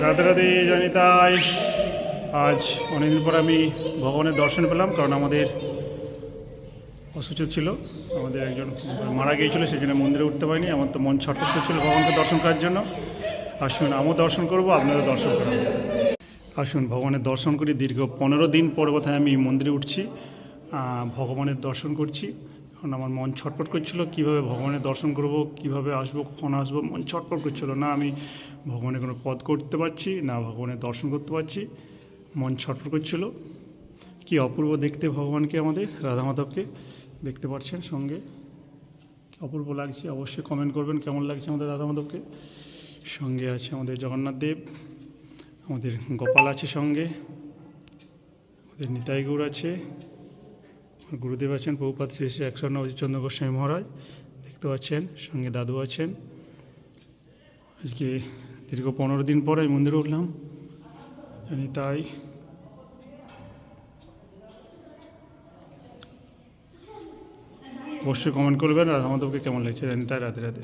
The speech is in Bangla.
রাতে রাতে জানি তাই আজ অনেকদিন পর আমি ভগবানের দর্শন পেলাম, কারণ আমাদের অসুস্থ ছিল, আমাদের একজন মারা গিয়েছিল, সেই জন্য মন্দিরে উঠতে পারিনি। আমার তো মন ছটফট করছিল ভগবানকে দর্শন করার জন্য। আসুন আমিও দর্শন করবো, আপনারও দর্শন করাবো। আসুন ভগবানের দর্শন করি। দীর্ঘ 15 দিন পর বোধহয় আমি মন্দিরে উঠছি, ভগবানের দর্শন করছি। এখন আমার মন ছটফট করছিল কীভাবে ভগবানের দর্শন করব, কিভাবে আসবো, কখন আসবো, মন ছটফট করছিল না। আমি ভগবানের কোনো পদ করতে পারছি না, ভগবানের দর্শন করতে পারছি, মন ছটফট করছিল। কি অপূর্ব দেখতে ভগবানকে, আমাদের রাধা মাধবকে দেখতে পাচ্ছেন সঙ্গে, অপূর্ব লাগছে। অবশ্যই কমেন্ট করবেন কেমন লাগছে আমাদের রাধা মাধবকে। সঙ্গে আছে আমাদের জগন্নাথ দেব, আমাদের গোপাল আছে সঙ্গে, আমাদের নিতাই গৌর আছে, গুরুদেব আছেন প্রভুপাদ শ্রী শ্রী 109 অজিতচন্দ্র গোস্বামী মহারাজ দেখতে পাচ্ছেন, সঙ্গে দাদু আছেন। আজকে দীর্ঘ 15 দিন পর এই মন্দিরে উঠলাম, তাই অবশ্যই কমেন্ট করবেন রাধা মাধবকে কেমন লাগছে তাই রাতে রাতে।